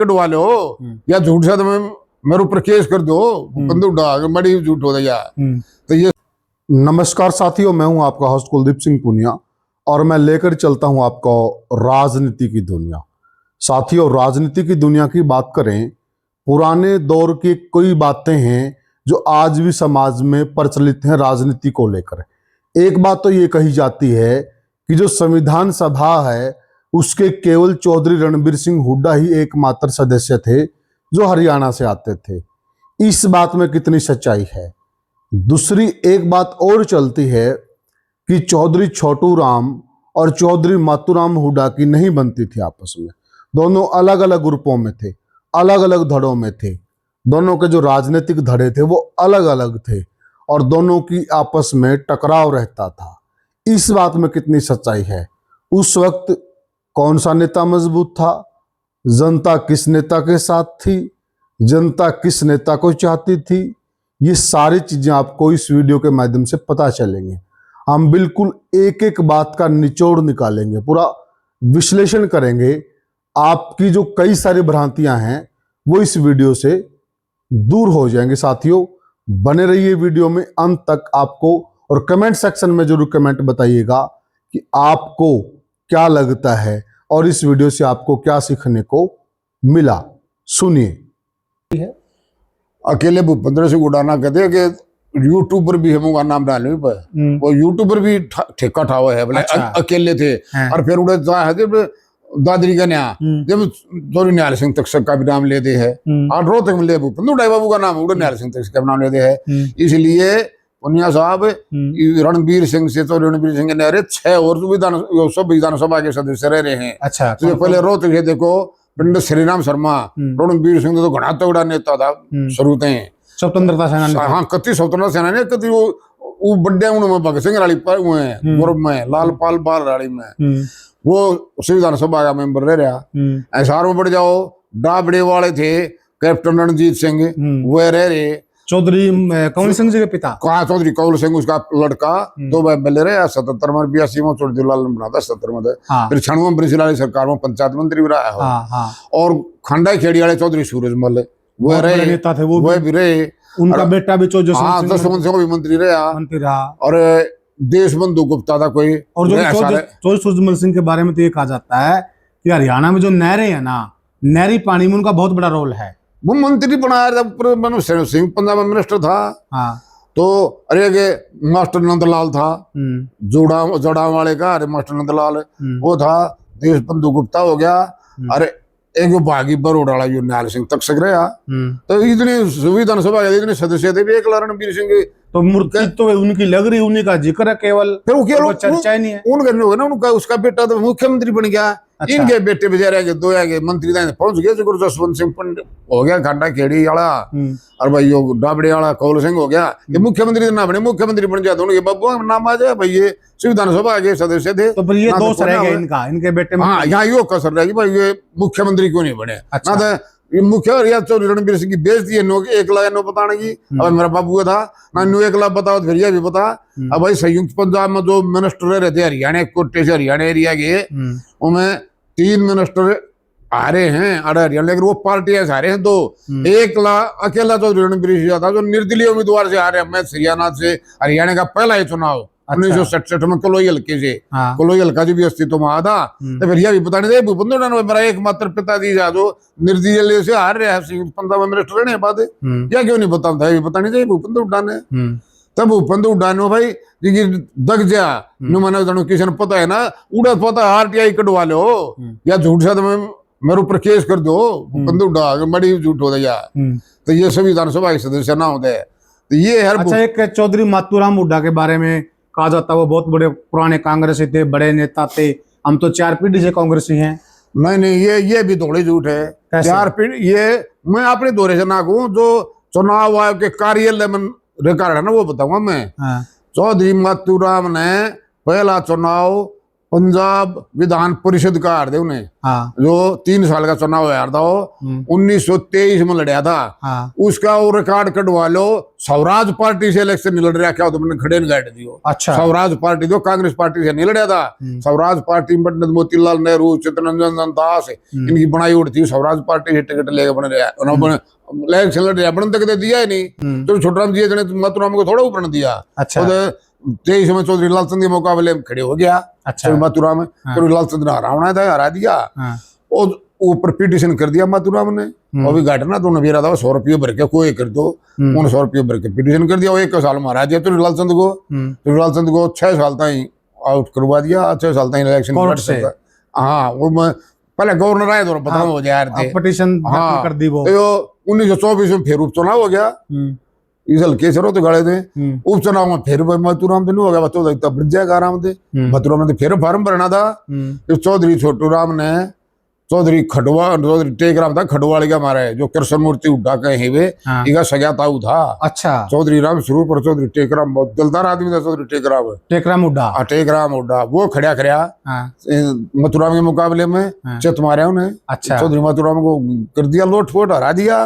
कटवा लो या झूठ से मेरे ऊपर केस कर दो, बंदूक उठा के बड़ी झूठ हो गया। तो ये नमस्कार साथियों, मैं हूं आपका होस्ट कुलदीप सिंह पुनिया और मैं लेकर चलता हूं आपको राजनीति की दुनिया। साथियों, राजनीति की दुनिया की बात करें, पुराने दौर की कई बातें हैं जो आज भी समाज में प्रचलित हैं राजनीति को लेकर। एक बात तो ये कही जाती है कि जो संविधान सभा है उसके केवल चौधरी रणबीर सिंह हुड्डा ही एकमात्र सदस्य थे जो हरियाणा से आते थे। इस बात में कितनी सच्चाई है? दूसरी एक बात और चलती है कि चौधरी छोटू राम और चौधरी मातूराम हुड्डा की नहीं बनती थी आपस में। दोनों अलग अलग ग्रुपों में थे, अलग अलग धड़ों में थे। दोनों के जो राजनीतिक धड़े थे वो अलग अलग थे और दोनों की आपस में टकराव रहता था। इस बात में कितनी सच्चाई है? उस वक्त कौन सा नेता मजबूत था? जनता किस नेता के साथ थी? जनता किस नेता को चाहती थी? ये सारी चीजें आपको इस वीडियो के माध्यम से पता चलेंगे। हम बिल्कुल एक एक बात का निचोड़ निकालेंगे, पूरा विश्लेषण करेंगे। आपकी जो कई सारी भ्रांतियां हैं वो इस वीडियो से दूर हो जाएंगे। साथियों, बने रहिए वीडियो में अंत तक आपको, और कमेंट सेक्शन में जरूर कमेंट बताइएगा कि आपको क्या लगता है और इस वीडियो से आपको क्या सीखने को मिला। सुनिए। अकेले भूपेंद्र सिंह उड़ाना कहते हैं कि यूट्यूबर भी हम उनका नाम डाले पर वो यूट्यूबर भी ठेका ठावा है बोले। अच्छा। अकेले थे और फिर उड़े दादरी का न्या जब चौधरी निहाल सिंह तक्षक का भी नाम लेते हैं और रोहतक में ले भूपेंद्र उड़ाई बाबू का नाम उड़े निहाल सिंह तक्षक का नाम लेते हैं। इसलिए पुनिया साहब रणबीर सिंह से तो रणबीर सिंह ने अरे 6 और विधानसभा के सदस्य रह रहे हैं। अच्छा, तो पहले रोहतक है, देखो पंडित श्रीराम शर्मा, रणबीर सिंह तो घना तगड़ा नेता था शुरू से, स्वतंत्रता सेनानी। हाँ, कति स्वतंत्रता सेनानी, कति वो बड़े उनमें भगत सिंह राली पर गौरव में, लालपाल बाल राली में वो संविधान सभा का मेंबर रह रहा। एसआर में बढ़ जाओ, डाबड़े वाले थे कैप्टन रणजीत सिंह, वो रह रहे। चौधरी कंवल सिंह जी के पिता कहा चौधरी कंवल सिंह, उसका लड़का 2 MLA रहे। 77 में 82 में चौधरी लाल ने बना था, 77 में। फिर 96 में बृजलाल सरकार में पंचायत मंत्री भी रहा। और खंडा खेड़ी वाले चौधरी सूरजमल वो रहे, नेता थे, वो भी रहे। उनका बेटा भी जसवंत सिंह भी मंत्री रहा। और देश बंधु गुप्ता था कोई। और जो चौधरी सूरजमल सिंह के बारे में तो ये कहा जाता है कि हरियाणा में जो नहरें हैं ना, नहरी पानी में उनका बहुत बड़ा रोल है। वो मंत्री बनाया था मनु सिंह, पंजाब में मिनिस्टर था। तो अरे के मास्टर नंदलाल था जोड़ा वाले का, अरे मास्टर नंदलाल वो था। देश बंधु गुप्ता हो गया। अरे एक भागी बरोड़ा वाला जो निहाल सिंह तक्षक रहा। तो इतनी विधानसभा के इतने सदस्य थे भी, एक रणबीर सिंह तो मूर्ति तो उनकी लग रही, उन्हीं का जिक्र है केवल, फिर वो चर्चा ही नहीं है। उनका उसका बेटा तो मुख्यमंत्री बन गया। अच्छा। इनके बेटे बेचारे के 2 आगे मंत्री पहुंच गए। जसवंत सिंह हो गया खंडा खेड़ी वाला, और भाई यो डाबड़े वाला कंवल सिंह हो गया। ये मुख्यमंत्री ना बने, मुख्यमंत्री बन जाए तो उनके बब्बू का नाम आ जाए। भाई ये संविधान सभा के सदस्य थे। तो ये दोष रह गए इनका, इनके बेटे में। हाँ, यहाँ यो कसर रहेगी भाई, ये मुख्यमंत्री क्यों नहीं बने। अच्छा। ना ये मुख्य चौधरी रणबीर सिंह की बेइज्जती है, 1 लाख नो बताने की। अब मेरा बाबू था ना, 1 लाख बताओ फिर ये भी बता। अब भाई संयुक्त पंजाब में जो मिनिस्टर रहते हरियाणा कोटे से हरियाणा एरिया के, उनमें 3 मिनिस्टर आ रहे हैं हरियाणा, लेकिन वो पार्टियां आ रहे हैं 2। 1 लाख अकेला चौधरी रणबीर सिंह था जो निर्दलीय उम्मीदवार से आ रहे हैं। मैं हरियाणा से, हरियाणा का पहला ही चुनाव 1967 में कलोई हल्के से। कलोई हल्का जी भी अस्तित्व में आया था। तो फिर यह भी बताने दे भूपेंद्र मेरा एकमात्र पिताजी जो निर्दलीय से हार रहे हैं पंजाब में मिनिस्टर रहने बाद, या क्यों नहीं बताता है? बताने चाहिए भूपेंद्र हुड्डा ने। तब भूपेंद्र हुड्डा ने भाई दग जा माना जानो किसी ने पता है ना, उड़ा पता RTI कटवा लो या झूठ से मेरे ऊपर केस कर दो, भूपेंद्र हुड्डा बड़ी झूठ हो गया। तो ये संविधान सभा के सदस्य ना होते। तो ये है। अच्छा, एक चौधरी मातूराम हुड्डा के बारे में कहा जाता है वो बहुत बड़े पुराने कांग्रेसी थे, बड़े नेता थे। हम तो 4 पीढ़ी से कांग्रेसी हैं। नहीं, ये भी थोड़ी झूठ है। 4 पीढ़ी, ये मैं अपने दौरे से ना कहूँ, जो चुनाव आयोग के कार्यालय में रिकॉर्ड है ना वो बताऊंगा मैं। चौधरी मातूराम ने पहला चुनाव पंजाब विधान परिषद का हार दे उन्हें, हाँ जो 3 साल का चुनाव हार था वो 1923 में लड़ा था। हाँ उसका वो रिकॉर्ड कटवा लो, स्वराज पार्टी से इलेक्शन नहीं लड़ रहा, क्या तुमने खड़े गाड़ दियो। अच्छा स्वराज पार्टी दो, कांग्रेस पार्टी से नहीं लड़ा था। स्वराज पार्टी में पंडित मोतीलाल नेहरू, चित्तरंजन दास इनकी बनाई उड़ती, स्वराज पार्टी से टिकट लेके बन रहा इलेक्शन लड़ रहा, बन तक दे दिया ही नहीं। तो छोटराम जी मथुराम को थोड़ा ऊपर दिया। अच्छा 23 में चौधरी लाल चंद के मुकाबले में खड़े हो गया। अच्छा मथुरा में चौधरी लाल चंद ने हरावना था, हरा दिया। हाँ और ऊपर पिटिशन कर दिया मथुराम ने, और भी घटना तो नबी रहा था 100 रुपये भर के कोई कर दो, उन्होंने 100 रुपये भर के पिटिशन कर दिया। वो 1 साल में हरा दिया चौधरी लाल चंद को। चौधरी लाल चंद को 6 साल तक आउट करवा दिया, 6 साल तक इलेक्शन कोर्ट से। हाँ वो पहले गवर्नर आए तो पता हो जाए थे, पिटिशन हाँ कर दी वो। 1924 में फिर उपचुनाव हो गया, इस हल्के से तो गड़े थे। उपचुनाव में फिर मथुराम तो नहीं हो गया, तो इतना बढ़ जाएगा आराम से। मथुराम में फिर फार्म भरना था। चौधरी छोटू राम ने, चौधरी टेकराम था खडवाल का हमारा, जो कृष्ण मूर्ति उड्डा कहे वे इका सजा ताऊ था। अच्छा चौधरी राम शुरू पर चौधरी टेकराम बहुत दिलदार आदमी था। चौधरी टेकराम टेकराम उड्डा वो खड़ा खड़ा मथुराम के मुकाबले में चित मारे उन्हें। अच्छा चौधरी मथुराम को कर दिया लोट फोट, हरा दिया।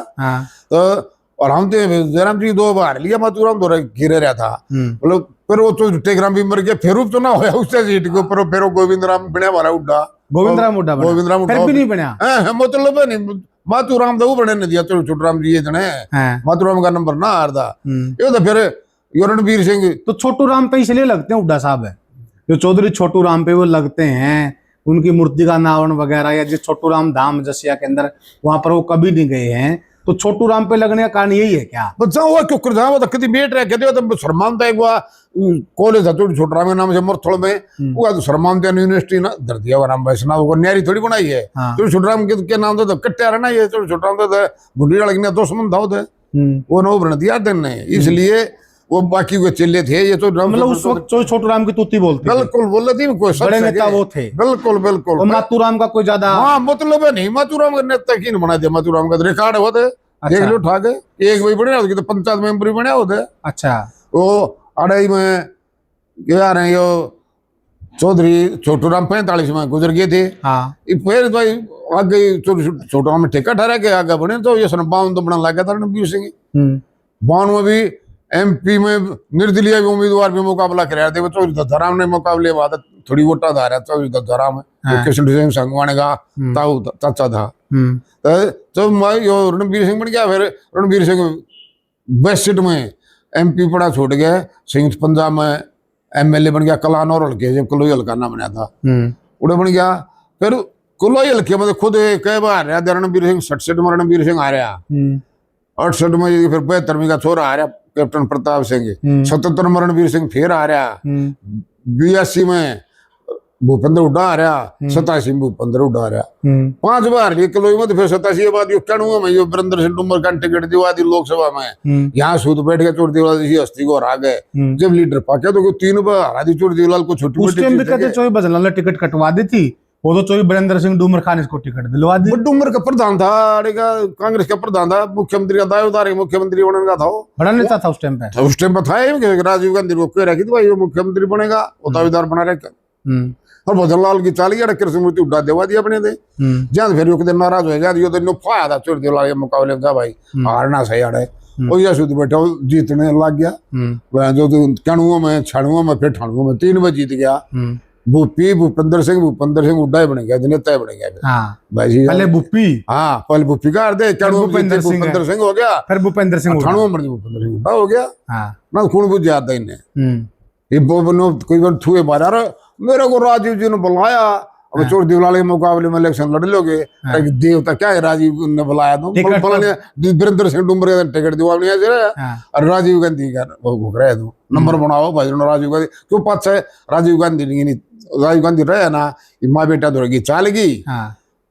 तो और हम तो जयराम जी 2 बार लिया मथुराम, तो गिरे रहा था। मतलब फिर वो तो टेकराम भी मर गया, फिर उपचुनाव होया उससे सीट के ऊपर, फिर गोविंद राम बने हमारा उड्डा। गोविंद राम उड्डा फिर भी नहीं बना, मतलब नहीं मथुराम तो बढ़ने नहीं दिया। छोटूराम जी इतने मथुराम का नंबर ना हारदा। ये तो फिर रणबीर सिंह तो छोटू राम पे इसलिए लगते हैं उड्डा साहब है, जो चौधरी छोटू राम पे वो लगते हैं, उनकी मूर्ति का नावरण वगैरह, या जिस छोटू राम धाम जसिया के अंदर वहां पर वो कभी नहीं गए हैं, तो छोटू राम पे लगने का कारण यही है क्या? बच्चा हुआ क्यों कर जा, वो तो कभी बेट रहे कहते हो तो शर्मान था। एक बार कॉलेज था छोटू राम के नाम से मरथोड़ में, वो तो शर्मान यूनिवर्सिटी ना धर दिया वो नाम वैष्णव को, न्यारी थोड़ी बनाई है। तो छोटू राम के नाम तो कट्टे रहना ये, तो छोटू राम तो भुंडी लड़की तो संबंध था वो ना बना दिया ने, इसलिए वो बाकी के चेले थे। ये तो मतलब उस वक्त छोटू राम की तूती बोलते, बिल्कुल बोल रही थी, कोई बड़े नेता वो थे। बिल्कुल बिल्कुल। मातूराम का कोई ज्यादा हाँ मतलब है नहीं, मातूराम का नेता की बना दिया। मातूराम का रिकॉर्ड होते देख लो उठा के, एक भाई बने होते तो पंचायत मेंबर बने होते। अच्छा वो अढ़ाई में क्या रहे यो चौधरी छोटू राम 45 में गुजर गए थे। हाँ फिर भाई आगे छोटू राम ठेका ठहरा के आगे बढ़े, तो ये सन 52 तो बना लग गया था रणबीर सिंह। 52 में भी MP में निर्दलीय उम्मीदवार भी मुकाबला कराया थे। चौधरी दत्ताराम ने मुकाबले बाद थोड़ी वोटा धारा, चौधरी दत्ताराम कृष्ण सिंह संगवाने का ताऊ चाचा था। तो रणबीर सिंह बन गया। फिर रणबीर सिंह वेस्ट सीट में MP पड़ा छूट गया, संयुक्त पंजाब में MLA बन गया कलानौर हल्के, जब कलोई हल्का ना बना था उड़े बन गया। फिर कलोई हल्के में खुद कई बार रहा रणबीर सिंह, 67 में रणबीर सिंह आ रहा, 68 में फिर 72 का छोरा आ रहा कैप्टन प्रताप सिंह, 77 में रणबीर सिंह फिर आ रहा, 82 में भूपेंद्र हुड्डा आ रहा, 87 में भूपेंद्र हुड्डा आ रहा। 5 बार लिए कलोई में, तो फिर 87 के बाद यो कणुआ में यो वीरेंद्र सिंह डुमर का टिकट दिवा दी लोकसभा में, यहाँ सूद बैठ के चोरदीवाल जी हस्ती को हरा गए। जब लीडर पाके तो 3 बार हरा दी चोरदीवाल को, छोटी चोरी बदला टिकट कटवा दी थी वो, तो चोरी वीरेंद्र सिंह डूमर खान इसको टिकट दिलवा दी। डूमर का प्रधान था, कांग्रेस का प्रधान था, मुख्यमंत्री का दावेदार मुख्यमंत्री बनने का था, बड़ा नेता था उस टाइम पे। उस टाइम पे था राजीव गांधी को कह रखी थी भाई वो मुख्यमंत्री बनेगा, वो दावेदार बना रखा। और भजनलाल की चाली कृष्ण मूर्ति उड्डा देवा दी अपने दे, जहां फिर एक दिन नाराज हो गया, यो तो नुफाया था चोरदीवाल के मुकाबले में भाई हारना सही अड़े, और यह सुध बैठा जीतने लग गया। वह जो कणुओं में छणुओं में फिर ठाणुओं में 3 बार जीत गया। भूपेंद्र सिंह उड्डा बन गया, नेता बन गया भाई। पहले भूपी, हाँ पहले भूपी का अर्थ भूपेंद्र सिंह हो गया, फिर भूपेंद्र सिंह ठाणुओं में भूपेंद्र सिंह उड्डा हो गया ना, खून बुझ जाता इन्हें। कोई बार छुए मारा, मेरे को राजीव जी ने बुलाया, अब चोरदीवाल के मुकाबले में इलेक्शन लड़ लोगे, देवता क्या है राजीव ने बुलाया, तो वीरेंद्र सिंह डुमर का टिकट दिवा और राजीव गांधी का घुक रहे तो नंबर बनाओ भाई राजीव गांधी क्यों पास है, राजीव गांधी रहे ना, माँ बेटा दौड़गी चाल गई,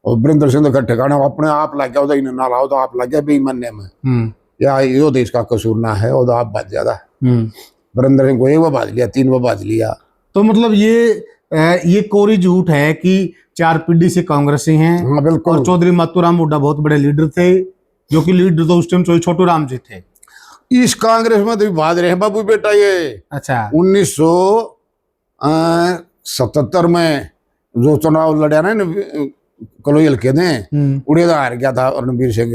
और वीरेंद्र सिंह का ठिकाना अपने आप लग गया, ना लाओ तो आप लग गया बेईमानने में, या यो देश का कसूर ना है, वो तो आप बात ज्यादा। वीरेंद्र सिंह को 1 बार बाज लिया, 3 बार बाज लिया। तो मतलब ये कोरी झूठ है कि 4 पीढ़ी से कांग्रेसी हैं। हाँ, बिल्कुल। और चौधरी मातूराम हुड्डा बहुत बड़े लीडर थे, जो कि लीडर तो उस टाइम छोटू राम जी थे। इस कांग्रेस में तो भाग रहे हैं बाबू बेटा ये। अच्छा 1900 77 में जो चुनाव लड़ा ना कलोई हल्के ने उड़ेदा हार गया था रणबीर सिंह।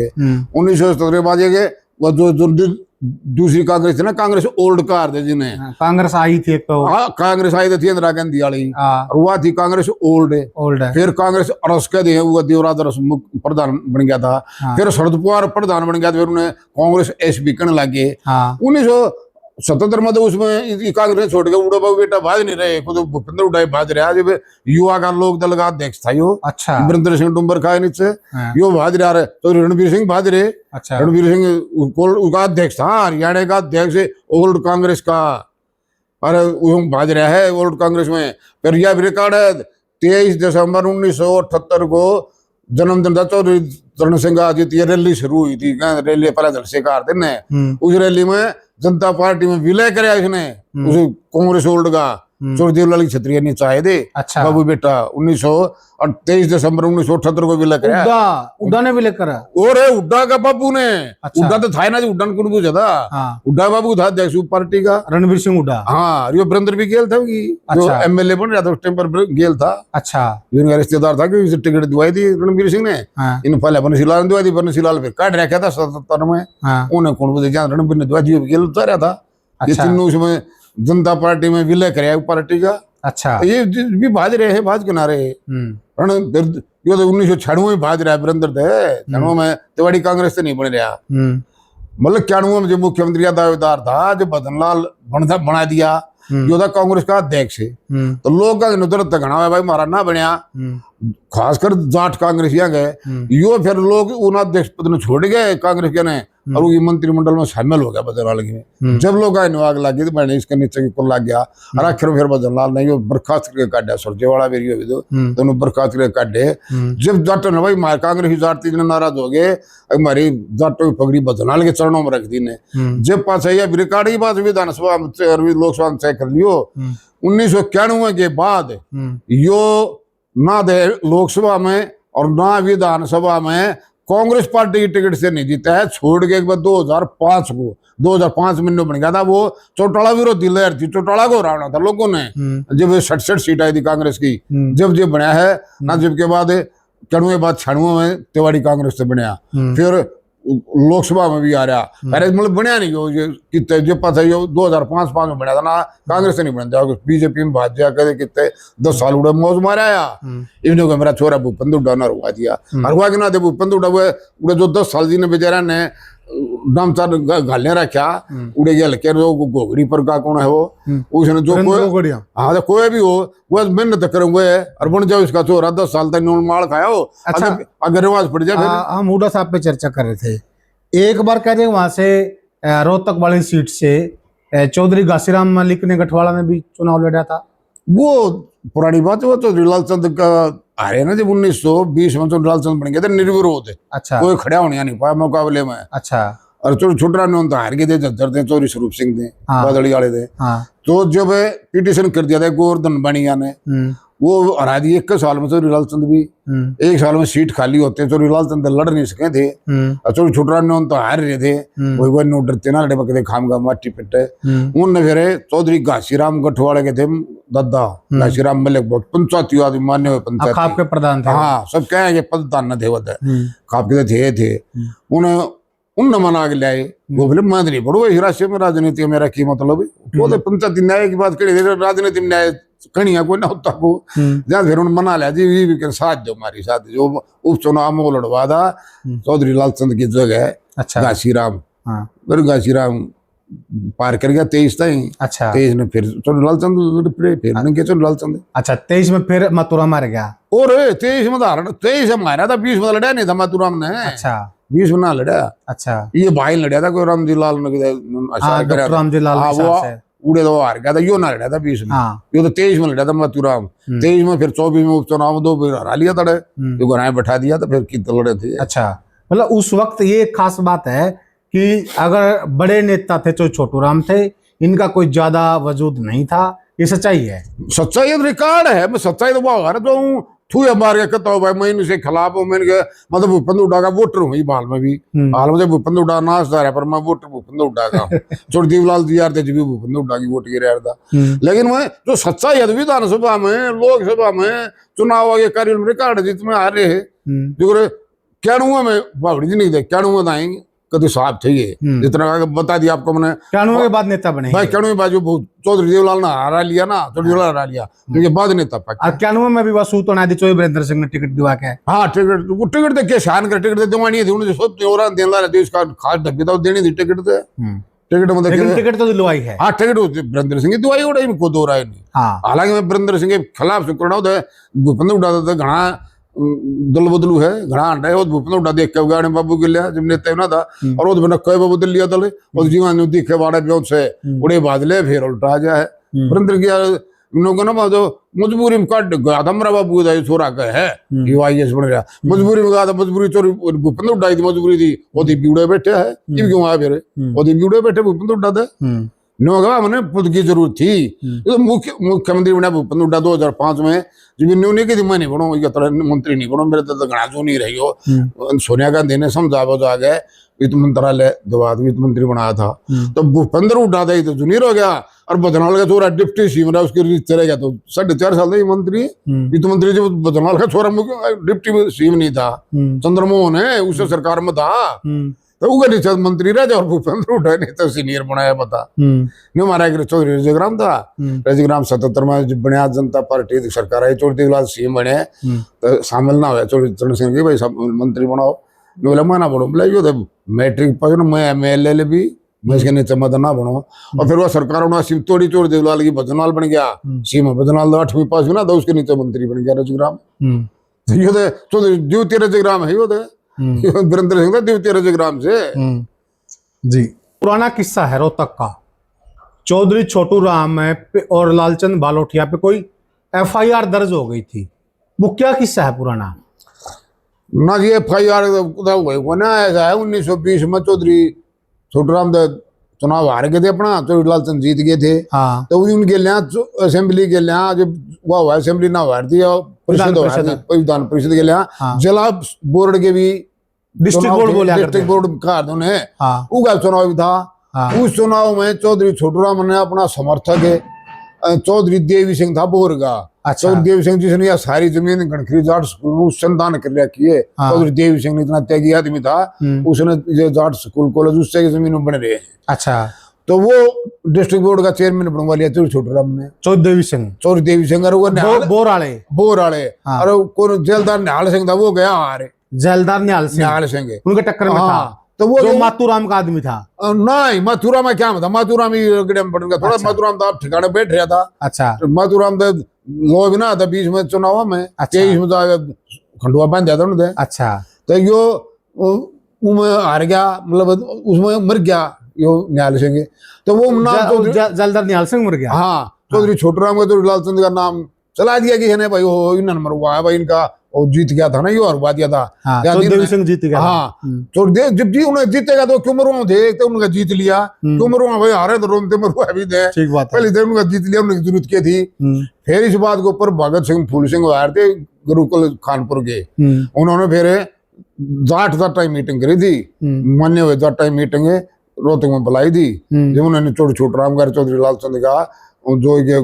1977 बाद ये वो जो दूसरी कांग्रेस थी ना, कांग्रेस ओल्ड कार थे जिन्हें कांग्रेस आई थी एक तो। हाँ, कांग्रेस आई थी इंदिरा गांधी वाली, और वह थी कांग्रेस ओल्ड है। फिर कांग्रेस अरस के दी वो देवराज अरस प्रधान बन गया था। फिर शरद पवार प्रधान बन गया था। फिर उन्हें कांग्रेस एसपी करने लगे। 1977 में तो उसमें कांग्रेस छोड़ के उड़ो बाबू बेटा भाज नहीं रहे, खुद भूपेंद्र हुड्डा भाज रहा। जब युवा का लोक दल का अध्यक्ष था यो, अच्छा, वीरेंद्र सिंह डुम्बर का नीचे यो भाज रहा, तो रणबीर सिंह भाज रहे। अच्छा, रणबीर सिंह का अध्यक्ष था, हरियाणा का अध्यक्ष ओल्ड कांग्रेस का, अरे वो भाज रहा है ओल्ड कांग्रेस में। फिर यह भी रिकॉर्ड है 23 दिसंबर 1978 को जन्मदिन था चौधरी चरण सिंह आदित्य। ये रैली शुरू हुई थी, रैली पहला जलसे का दिन है। उस रैली में जनता पार्टी में विलय कराया इसने, उसे कांग्रेस ओल्ड का चौधरी देवलाल की क्षत्रिय ने चाहे थे। अच्छा, बाबू बेटा 23 दिसंबर 1978 को विलय कराया। उड्डा ने विलय करा और हुड्डा का बाबू ने। अच्छा, हुड्डा तो था ना, हुड्डा ने कुछ पूछा था। हुड्डा बाबू था अध्यक्ष पार्टी का, रणबीर सिंह हुड्डा। हाँ, यो वीरेंद्र भी गेल था कि जो एमएलए बन रहा था उस टाइम पर गेल था। अच्छा, इनका रिश्तेदार था कि इसे टिकट दिवाई थी रणबीर सिंह ने। इन पहले बनसीलाल ने दिवाई थी, बनसीलाल फिर काट रखा था 77 में। उन्हें कौन बोलते जहाँ रणबीर ने दिवाई थी गेल उतारा था। ये तीनों उसमें जनता पार्टी में विलय कराया पार्टी का। अच्छा, ये भी भाज रहे हैं, भाज किनारे यो तो 1996 में भाज रहा है वीरेंद्र थे। 96 में तिवाड़ी कांग्रेस से नहीं बन रहा। मतलब 91 में जो मुख्यमंत्री का दावेदार था, जो भजनलाल बना दिया, यो था कांग्रेस का अध्यक्ष। तो लोग का नजर घना है भाई हमारा ना बनया, खासकर जाट कांग्रेसिया गए यो। फिर लोग उन अध्यक्ष पद ने छोड़ गए कांग्रेस के ने, और वो मंत्रिमंडल में शामिल हो गया भजनलाल के। जब लोग आए आग लगी तो मैंने इसके नीचे की कुल लग गया। और आखिर फिर भजनलाल ने यो बर्खास्त करके काटा, सुरजेवाला भी दोनों बर्खास्त करके काटे। जब जाटो ने भाई हमारे कांग्रेस जाटती ने नाराज हो गए, हमारी जाटो की पगड़ी भजनलाल के चरणों में रख दी ने। जब पास रिकॉर्ड की बात विधानसभा लोकसभा में तय कर लियो। 1991 के बाद यो ना दे लोकसभा में और ना विधानसभा में कांग्रेस पार्टी की टिकट से नहीं जीता है, छोड़ के एक बार 2005 को 2005 में बन गया था। वो चौटाला विरोधी लहर थी, चौटाला को हराना था लोगों ने। जब 67 सीट आई थी कांग्रेस की, जब जो बनया है ना, जब के बाद 96 में तिवाड़ी कांग्रेस से बनया। फिर लोकसभा में भी आ रहा, पहले मतलब बनया नहीं हो कितने जो पता है 2005 में बना था ना, कांग्रेस से नहीं बना। बीजेपी में भाज जाया कहते कितने 10 साल उड़े मौज माराया। इन्होंने को मेरा छोरा भूपेंद्र हुड्डा ने हरवा दिया, हरवा के ना दे भूपेंद्र हुड्डा उड़े जो 10 साल जी ने बेचारा ने नाम चार घालने रखा उड़े गया हल्के गोगड़ी पर का कौन है वो, उसने जो कोई हाँ तो कोई भी हो वो मेहनत करेंगे और बन जाओ इसका छोरा 10 साल तक नून माल खाया हो। अच्छा, अगर रिवाज पड़ जाए। हम हुड्डा साहब पे चर्चा कर रहे थे, एक बार कहते हैं वहां से रोहतक वाली सीट से चौधरी घासीराम मलिक ने गठवाड़ा में भी चुनाव लड़ा था। वो पुरानी बात है, वो चौधरी लाल चंद का हारे ना जब 1920 में चौधरी लाल चंद बन गए थे निर्विरोध। अच्छा, कोई खड़ा होने नहीं पाया मुकाबले में। अच्छा, और छोटा ने हार गए थे, झज्जर थे, चौधरी स्वरूप सिंह थे, बादड़ी वाले थे। तो जब पिटिशन कर दिया था गोवर्धन बनिया ने, वो हरा दिए 1 साल में चौधरी लाल चंद भी। 1 साल में सीट खाली होते, चौधरी लाल चंद लड़ नहीं सके थे। चौधरी छोटा ने तो हार रहे थे, वही वो डरते ना लड़े पकड़े खामगा माटी पिटे। उनने फिर चौधरी घासीराम गठवाड़े के थे दादा, घासीराम मलिक बहुत पंचायती आदमी मान्य हुए पंचायत खाप के प्रधान थे। हाँ, सब कहेंगे प्रधान न थे, वो खाप के थे। उन्हें उन मना के लाए, वो बोले मैं नहीं पढ़ू राष्ट्र में राजनीति में मेरा की मतलब। वो तो पंचायती न्याय की बात करी, राजनीति में न्याय कणिया कोई ना होता को जहाँ फिर उन्होंने मना लिया जी साथ जो हमारी साथ जो उपचुनाव में लड़वा था चौधरी लाल चंद की जगह है। अच्छा, घासीराम। फिर घासीराम पार कर गया 23 तक। अच्छा, 23 में फिर चौधरी लाल चंद फिर चौधरी लाल चंद। अच्छा, 23 में फिर मथुराम मार गया। और 23 में 23 में मारा था, 20 में लड़ा नहीं था मथुराम ने। अच्छा, 20 में ना लड़ा। अच्छा, ये भाई लड़ा था कोई रामजी लाल रामजी लाल उड़े तो हार गया था, यो ना लड़ा था 20 में। यो तो 23 में लड़ा था मथुराम। 23 में फिर 24 में उपचुनाव 2 बार हरा लिया था, जो घराए बैठा दिया, तो फिर कितने लड़े थे। अच्छा, मतलब उस वक्त ये खास बात है कि अगर बड़े नेता थे तो छोटू राम थे, इनका कोई ज्यादा वजूद नहीं था, ये सच्चाई है। सच्चाई रिकॉर्ड है, मैं सच्चाई तो वो तो थूया मार के कहता हो भाई मैं इनसे खिलाफ हूँ, मैंने कहा मतलब भूपेंद्र हुड्डा का वोटर हूँ हाल में भी। हाल में भूपेंद्र हुड्डा नाचदार है पर मैं वोटर भूपेंद्र हुड्डा का छोड़ देवलाल जी यार थे जी भी भूपेंद्र हुड्डा की वोट गिर रहा था। लेकिन मैं जो सच्चाई है विधानसभा में लोकसभा में चुनाव आगे कार्य में रिकॉर्ड जीत में आ रहे हैं जो क्या में बावड़ी जी नहीं थे क्या दाएंगे कभी साहब थे ये जितना बता दिया आपको मैंने। कानून के बाद नेता बने भाई कानून बाद जो चौधरी देवलाल ने हरा लिया ना, चौधरी देवलाल हरा लिया क्योंकि बाद नेता पक्का। कानून में भी वसू तो नादी चोई वीरेंद्र सिंह ने टिकट दिवा के। हाँ टिकट दे के शान कर टिकट दिवानी थी उन्हें सब और देना रहती उसका खास डब्बी तो देनी थी टिकट से। टिकट मतलब लेकिन टिकट तो दिलवाई है। हाँ टिकट वीरेंद्र सिंह की दिवाई उड़ा को दो रहा नहीं। हालांकि मैं वीरेंद्र सिंह के खिलाफ से करना होता है भूपेंद्र हुड्डा घना दल बदलू है घना अंडा है भूपेंद्र हुड्डा देख के गाने बाबू के लिया जब नेता ना था और वो मैंने कई बाबू दिल लिया दल और जीवन दिखे बाड़े प्यों से उड़े बादले फिर उल्टा आ जाए वीरेंद्र की लोगों ना जो मजबूरी में काट गया था मेरा बाबू का छोरा का है IAS बन गया मजबूरी में गया था मजबूरी चोरी भूपेंद्र हुड्डा की मजबूरी थी वो बीड़े बैठे है क्यों आया फिर वो बीड़े बैठे भूपेंद्र हुड्डा थे मैंने खुद की जरूरत थी तो मुख्यमंत्री बना भूपेंद्र हुड्डा 2005 में जब न्यू की मैं नहीं बनो मंत्री नहीं बनो मेरे तो घना जो नहीं रही हो सोनिया गांधी ने समझा बुझा गए वित्त मंत्रालय दोबारा वित्त मंत्री बनाया था तो भूपेंद्र हुड्डा था तो जूनियर हो गया और बदनौल का छोरा डिप्टी सीएम रहा उसके चले गया तो 4.5 साल था मंत्री वित्त मंत्री जब बदनौल का छोरा डिप्टी सीएम नहीं था चंद्रमोहन है उससे सरकार में था तो वो नीचे मंत्री रह और भूपेंद्र हुड्डा ने तो सीनियर बनाया पता नहीं हमारा चौधरी रजग्राम था रजग्राम 77 में जब बनया जनता पार्टी सरकार आई चौधरी देवलाल सीएम बने तो शामिल ना हुआ चौधरी चरण सिंह की भाई मंत्री बनाओ बोला मैं ना बढ़ो बोला यो तो मैट्रिक पास मैं MLL भी मैं इसके नीचे मत ना बनो और फिर वो सरकार उन्होंने शिव तोड़ी चौधरी देवलाल की भजनलाल बन गया सीएम भजनलाल 8वीं पास हुई ना तो उसके नीचे मंत्री बन गया रजग्राम यो तो चौधरी द्वितीय रजग्राम है यो तो वीरेंद्र सिंह द्वितीय रजग्राम से जी। पुराना किस्सा है रोहतक का चौधरी छोटू राम और लालचंद बालोटिया पे कोई FIR दर्ज हो गई थी वो क्या किस्सा है पुराना ना जी FIR ना ऐसा है 1920 में चौधरी छोटू राम चुनाव हार गए थे अपना चौधरी लालचंद जीत गए थे। तो उनके लिए असेंबली के लिए जब वो हुआ असेंबली ना हार थी विधान परिषद के लिए जिला बोर्ड के भी डिस्ट्रिक्ट बोर्ड का उनका चुनाव भी था। उस चुनाव में चौधरी छोटू राम ने अपना समर्थक चौधरी देवी सिंह था बोर का। चौधरी देवी सिंह जिसने यह सारी जमीन गणखरी जाट स्कूल में संतान कर रखी है। चौधरी देवी सिंह ने इतना त्यागी आदमी था उसने ये जाट स्कूल कॉलेज उससे जमीन में बन रहे हैं। अच्छा तो वो डिस्ट्रिक्ट बोर्ड का चेयरमैन बनवा लिया चौधरी छोटू राम ने चौधरी देवी सिंह बोर आले और कौन जेलदार निहाल सिंह था वो गया हारे जेलदार निहाल सिंह उनके टक्कर में था तो वो जो माथुराम का आदमी था नहीं माथुराम में क्या था माथुराम ही पड़ गया थोड़ा माथुराम था ठिकाने बैठ रहा था। अच्छा माथुराम तो लो भी ना था बीच में चुनाव में 23 में तो खंडुआ बांध दिया था उन्होंने। अच्छा तो यो उसमें हार गया मतलब उसमें मर गया यो निहाल सिंह तो वो नाम जलदार निहाल सिंह मर गया। हाँ चौधरी छोटू राम का चौधरी लालचंद का नाम चला दिया कि है भाई वो इन नंबर हुआ है भाई इनका और जीत गया था ना यो हरवा दिया था। देवी सिंह जीत गया। हाँ तो जब जी उन्हें जीतेगा तो क्यों मरुआ थे तो उनका जीत लिया क्यों मरुआ भाई हारे तो रोनते मरुआ भी थे ठीक बात पहले तो उनका जीत लिया उनकी जरूरत की थी। फिर इस बात के ऊपर भगत सिंह फूल सिंह हार थे गुरुकुल खानपुर के उन्होंने फिर जाट टाइम मीटिंग करी थी मान्य हुए जाट टाइम मीटिंग रोहतक में बुलाई थी जब उन्होंने छोटू राम का चौधरी लालचंद का जो ये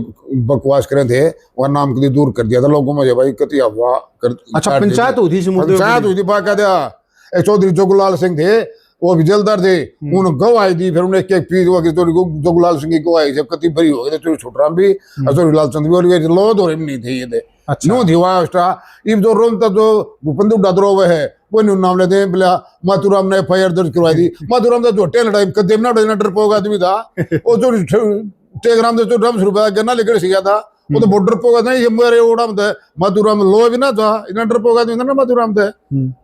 बकवास करे थे वह नाम कभी दूर कर दिया था लोगों में भाई कति अफवाह कर। अच्छा पंचायत हुई थी पंचायत हुई थी क्या चौधरी जोगुलाल सिंह थे वो भी जेलदार थे उन्होंने गवाही दी फिर उन्हें एक पीस हुआ जोगुलाल सिंह की गवाही जब कति भरी हो गई चौधरी छोटू राम भी और चौधरी लालचंद भी और लो दो नहीं थे ये थे नो दिवा इब जो रोम तक जो भूपेंद्र हुड्डा द्रोव है वो नाम लेते हैं बोला माथुराम ने FIR दर्ज करवाई थी। माथुराम का जो टेल टाइम कदम ना डरपोक आदमी था वो जो टेग्राम से राम शुरू गन्ना लेकर सीखा था वो तो बॉर्डर पोगा था ये मेरे ओड़ा में माथुराम लो भी ना था इतना डरपोक आदमी था ना माथुराम थे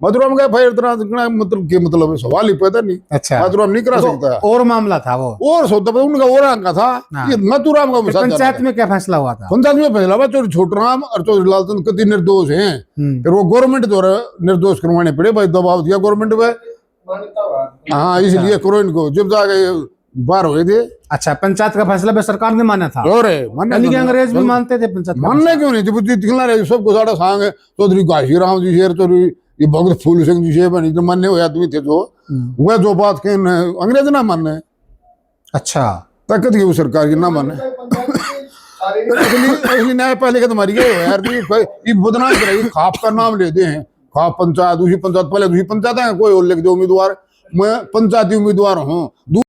माथुराम का FIR मतलब के मतलब सवाल ही पैदा नहीं। अच्छा माथुराम नहीं करा सकता और मामला था वो और सोचता उनका और का था ये माथुराम का पंचायत में क्या फैसला हुआ था। पंचायत में फैसला हुआ चौधरी छोटू राम और चौधरी लालचंद कति निर्दोष हैं फिर वो गवर्नमेंट द्वारा निर्दोष करवाने पड़े भाई दबाव दिया गवर्नमेंट पे। हाँ इसलिए करो इनको जब जाके बाहर हुए थे। अच्छा, पंचायत का फैसला भी सरकार ने माना था। और मानने यानी कि क्यों नहीं? अंग्रेज भी मानते थे पंचायत का मानने क्यों नहीं? जब दिखला रहे सबको सारा सांग है चौधरी काशीराम जी शेर चौधरी ये भगत फूल सिंह जी शेर बनी जो मानने हुए आदमी थे जो फैसला। वह जो बात के अंग्रेज ना माने अच्छा, ताकत की वो सरकार की ना माने इसलिए न्याय पहले का तुम्हारी ये हो यार ये बदनाम करेगी खाप का नाम लेते हैं खाप पंचायत दूसरी पंचायत पहले दूसरी पंचायत है कोई और लिख दो उम्मीदवार मैं पंचायती उम्मीदवार हूँ